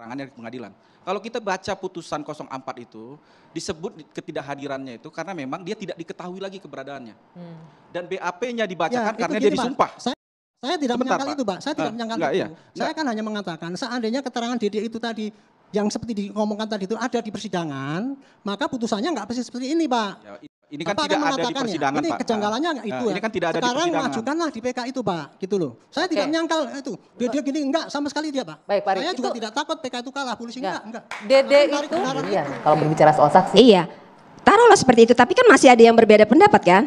keterangannya di pengadilan. Kalau kita baca putusan 04 itu, disebut ketidakhadirannya itu karena memang dia tidak diketahui lagi keberadaannya. Dan BAP-nya dibacakan karena dia disumpah. Saya tidak menyangkal itu, Pak. Saya tidak menyangkal itu. Iya. Saya kan hanya mengatakan seandainya keterangan Dede itu tadi yang seperti diomongkan tadi itu ada di persidangan, maka putusannya nggak persis seperti ini, Pak. Ya, ini kan tidak ada di persidangan, ini Pak. kejanggalannya itu ya. Ini kan tidak ada di persidangan. Sekarang majukanlah di PK itu, Pak, gitu loh. Saya tidak menyangkal itu. Dia gini enggak sama sekali dia, Pak. Baik, Pak. Saya juga tidak takut PK itu kalah, polisi enggak. Dede itu iya, kalau berbicara soal saksi. Iya. Taruhlah seperti itu, tapi kan masih ada yang berbeda pendapat kan?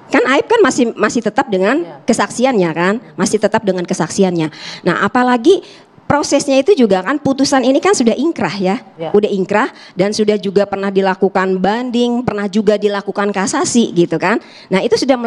Kan Aib kan masih tetap dengan kesaksiannya kan? Masih tetap dengan kesaksiannya. Nah, apalagi prosesnya itu juga kan putusan ini kan sudah ingkrah ya. Udah ingkrah dan sudah juga pernah dilakukan banding, pernah juga dilakukan kasasi gitu kan. Nah, itu sudah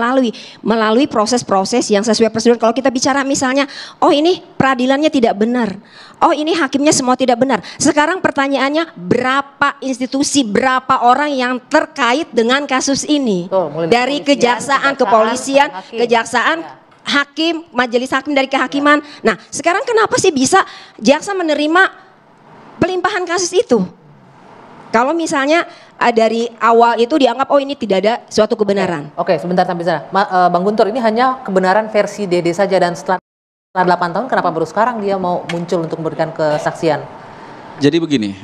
melalui proses-proses yang sesuai prosedur. Kalau kita bicara misalnya, oh ini peradilannya tidak benar. Oh ini hakimnya semua tidak benar. Sekarang pertanyaannya berapa institusi, berapa orang yang terkait dengan kasus ini? Dari kejaksaan, kepolisian, kejaksaan, hakim, majelis hakim dari kehakiman. Nah, sekarang kenapa sih bisa jaksa menerima pelimpahan kasus itu? Kalau misalnya dari awal itu dianggap oh ini tidak ada suatu kebenaran. Oke, sebentar sampai sana. Bang Guntur, ini hanya kebenaran versi Dede saja dan setelah 8 tahun kenapa baru sekarang dia mau muncul untuk memberikan kesaksian? Jadi begini,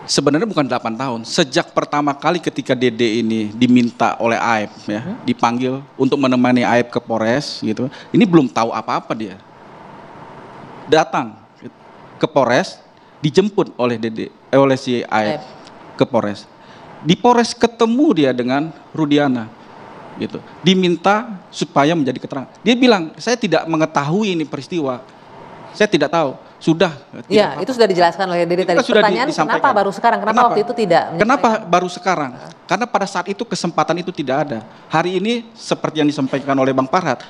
sebenarnya bukan 8 tahun. Sejak pertama kali ketika Dede ini diminta oleh Aib ya, dipanggil untuk menemani Aib ke Polres gitu. Ini belum tahu apa-apa dia. Datang ke Polres, dijemput oleh oleh si Aib ke Polres. Di Polres ketemu dia dengan Rudiana gitu. Diminta supaya menjadi keterangan. Dia bilang, "Saya tidak mengetahui ini peristiwa. Saya tidak tahu." Sudah. Iya, itu sudah dijelaskan oleh Dede tadi. Pertanyaan kenapa baru sekarang? Kenapa waktu itu tidak? Kenapa baru sekarang? Karena pada saat itu kesempatan itu tidak ada. Hari ini seperti yang disampaikan oleh Bang Farhat,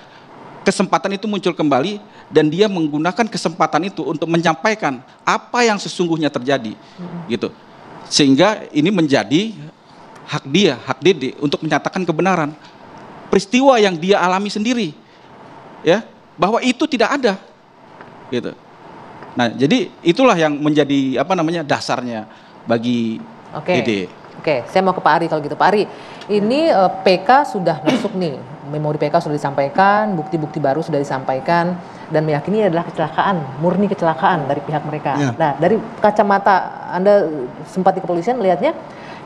kesempatan itu muncul kembali dan dia menggunakan kesempatan itu untuk menyampaikan apa yang sesungguhnya terjadi. Gitu. Sehingga ini menjadi hak dia, hak Dede untuk menyatakan kebenaran. Peristiwa yang dia alami sendiri. Ya, bahwa itu tidak ada. Gitu. Nah, jadi itulah yang menjadi dasarnya bagi Dede. Oke, saya mau ke Pak Ari kalau gitu. Pak Ari, ini PK sudah masuk nih, memori PK sudah disampaikan, bukti-bukti baru sudah disampaikan, dan meyakini adalah kecelakaan, murni kecelakaan dari pihak mereka. Nah, dari kacamata Anda sempat di kepolisian melihatnya,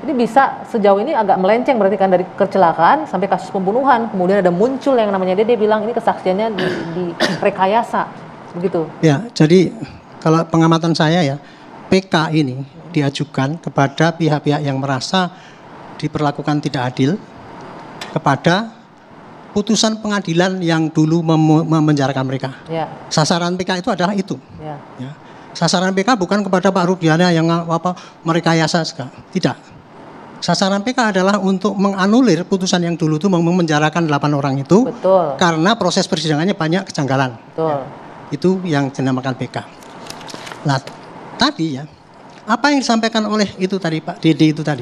ini bisa sejauh ini agak melenceng berarti kan dari kecelakaan sampai kasus pembunuhan. Kemudian ada muncul yang namanya Dede bilang ini kesaksiannya di rekayasa, begitu. Ya, jadi kalau pengamatan saya ya, PK ini diajukan kepada pihak-pihak yang merasa diperlakukan tidak adil kepada putusan pengadilan yang dulu memenjarakan mereka. Sasaran PK itu adalah itu. Ya. Sasaran PK bukan kepada Pak Rudiana yang merekayasa, tidak. Sasaran PK adalah untuk menganulir putusan yang dulu itu memenjarakan 8 orang itu. Betul. Karena proses persidangannya banyak kejanggalan. Betul. Ya. Itu yang dinamakan PK. Nah, tadi ya, apa yang disampaikan oleh itu tadi Pak Dede itu tadi,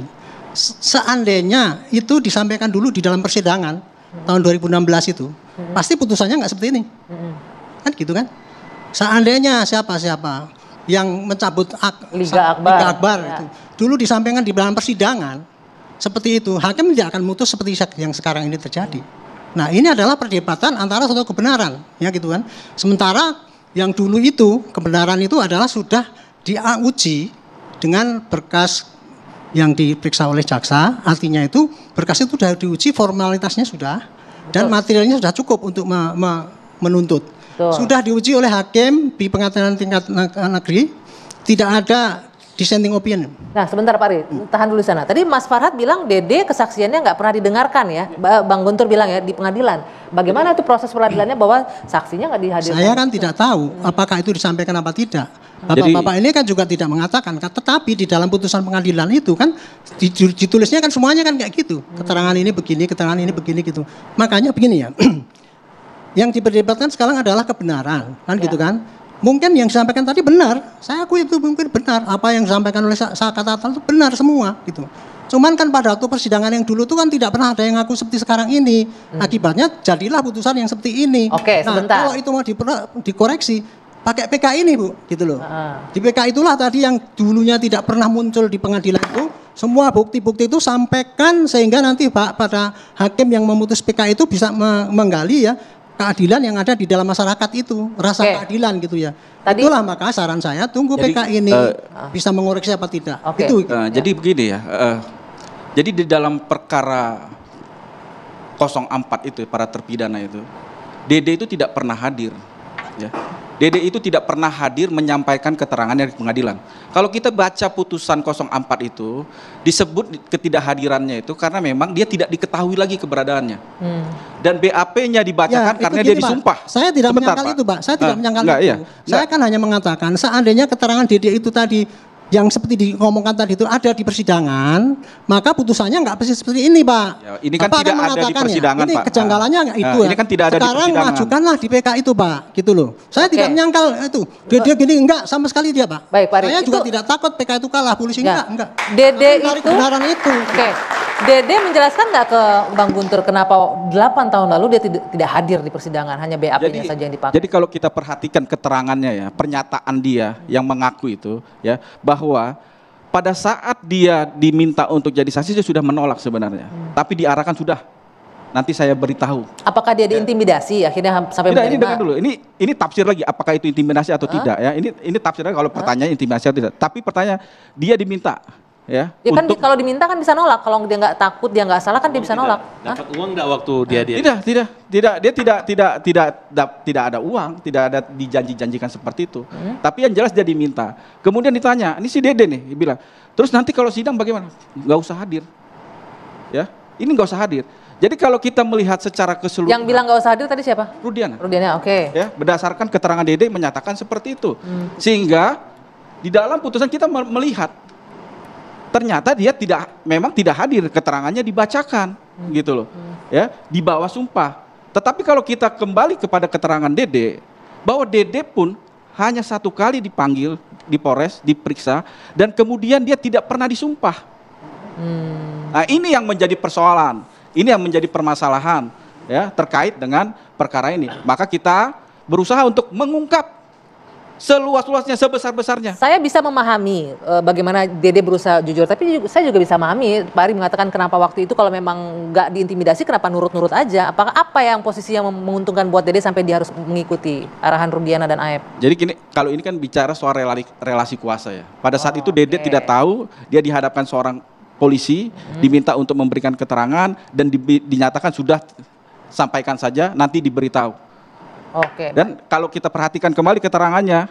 seandainya itu disampaikan dulu di dalam persidangan tahun 2016 itu, pasti putusannya nggak seperti ini. Kan gitu kan? Seandainya siapa yang mencabut Liga Akbar itu dulu disampaikan di dalam persidangan seperti itu, hakim tidak akan memutus seperti yang sekarang ini terjadi. Nah, ini adalah perdebatan antara suatu kebenaran, ya gitu kan. Sementara yang dulu itu kebenaran itu adalah sudah diuji dengan berkas yang diperiksa oleh jaksa, artinya itu berkas itu sudah diuji, formalitasnya sudah, dan materialnya sudah cukup untuk menuntut. Sudah diuji oleh hakim di pengadilan tingkat negeri, tidak ada dissenting opinion. Nah, sebentar Pak Ari, tahan dulu sana. Tadi Mas Farhat bilang Dede kesaksiannya nggak pernah didengarkan ya, Bang Guntur bilang ya di pengadilan. Bagaimana itu proses peradilannya bahwa saksinya nggak dihadirkan? Saya kan tidak tahu apakah itu disampaikan apa tidak. Bapak-bapak ini kan juga tidak mengatakan, tetapi di dalam putusan pengadilan itu kan ditulisnya kan semuanya kan kayak gitu. Keterangan ini begini, keterangan ini begini gitu. Makanya begini ya, yang diperdebatkan sekarang adalah kebenaran, kan gitu kan. Mungkin yang disampaikan tadi benar, saya akui itu mungkin benar. Apa yang disampaikan oleh Kata itu benar semua gitu. Cuman kan pada waktu persidangan yang dulu itu kan tidak pernah ada yang ngaku seperti sekarang ini. Akibatnya jadilah putusan yang seperti ini. Oke, nah, sebentar. kalau itu mau dikoreksi, pakai PK ini Bu, gitu loh. Di PK itulah tadi yang dulunya tidak pernah muncul di pengadilan itu, semua bukti-bukti itu sampaikan sehingga nanti pada hakim yang memutus PK itu bisa menggali ya keadilan yang ada di dalam masyarakat itu, rasa keadilan gitu ya. Itulah maka saran saya tunggu PK ini bisa mengoreksi apa tidak. Itu. Jadi begini ya. Jadi di dalam perkara 04 itu para terpidana itu, Dede itu tidak pernah hadir. Ya. Dede itu tidak pernah hadir menyampaikan keterangannya di pengadilan. Kalau kita baca putusan 04 itu, disebut ketidakhadirannya itu karena memang dia tidak diketahui lagi keberadaannya. Dan BAP-nya dibacakan karena dia disumpah. Pak. Saya tidak menyangkal itu, Pak. Saya tidak menyangkal itu. Iya. Saya kan hanya mengatakan seandainya keterangan Dede itu tadi yang seperti diomongkan tadi itu ada di persidangan, maka putusannya nggak persis seperti ini, Pak. Ya, ini kan tidak ada di persidangan, ini Pak. kejanggalannya itu ya. Ini kan tidak ada di persidangan. Sekarang majukanlah di PK itu, Pak. Gitu loh. Saya tidak menyangkal itu. Dia gini enggak sama sekali dia, Pak. Baik, Pak Ari, saya juga tidak takut PK itu kalah, polisi enggak. Dede itu kebenaran itu. Oke. Dede menjelaskan nggak ke Bang Guntur kenapa 8 tahun lalu dia tidak hadir di persidangan, hanya BAP-nya saja yang dipakai. Jadi kalau kita perhatikan keterangannya ya, pernyataan dia yang mengaku itu ya, bahwa pada saat dia diminta untuk jadi saksi dia sudah menolak sebenarnya. Tapi diarahkan sudah. Nanti saya beritahu. Apakah dia diintimidasi akhirnya sampai tidak, ini dengar dulu. Ini tafsir lagi apakah itu intimidasi atau tidak ya. Ini tafsirnya kalau pertanyaan intimidasi atau tidak. Tapi pertanyaan dia diminta ya. Ya kan kalau diminta kan bisa nolak. Kalau dia nggak takut, dia nggak salah kan dia bisa nolak. Dapat uang nggak waktu dia? Tidak. Dia tidak ada uang, tidak ada dijanjikan seperti itu. Tapi yang jelas dia diminta. Kemudian ditanya, ini si Dede nih, dia bilang, terus nanti kalau sidang bagaimana? Nggak usah hadir. Ya, ini nggak usah hadir. Jadi kalau kita melihat secara keseluruhan. Yang bilang nggak usah hadir tadi siapa? Rudiana. Rudiana, oke. Ya, berdasarkan keterangan Dede menyatakan seperti itu. Sehingga di dalam putusan kita melihat ternyata dia memang tidak hadir, keterangannya dibacakan gitu loh. Ya, di bawah sumpah. Tetapi kalau kita kembali kepada keterangan Dede, bahwa Dede pun hanya 1 kali dipanggil di Polres, diperiksa, dan kemudian dia tidak pernah disumpah. Nah, ini yang menjadi persoalan, ini yang menjadi permasalahan ya terkait dengan perkara ini. Maka kita berusaha untuk mengungkap seluas-luasnya, sebesar-besarnya. Saya bisa memahami bagaimana Dede berusaha jujur, tapi saya juga bisa memahami Pak Ari mengatakan kenapa waktu itu kalau memang nggak diintimidasi, kenapa nurut-nurut aja? Apakah apa yang posisi yang menguntungkan buat Dede sampai dia harus mengikuti arahan Rudiana dan Aep? Jadi kalau ini kan bicara soal relasi kuasa ya. Pada saat itu Dede tidak tahu, dia dihadapkan seorang polisi, diminta untuk memberikan keterangan dan dinyatakan sudah sampaikan saja, nanti diberitahu. Dan kalau kita perhatikan kembali keterangannya,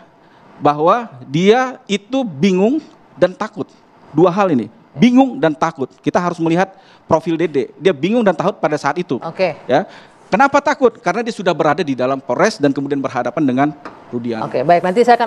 bahwa dia itu bingung dan takut. 2 hal ini, bingung dan takut. Kita harus melihat profil Dede. Dia bingung dan takut pada saat itu. Ya. Kenapa takut? Karena dia sudah berada di dalam Polres dan kemudian berhadapan dengan Rudiana. Baik, nanti saya akan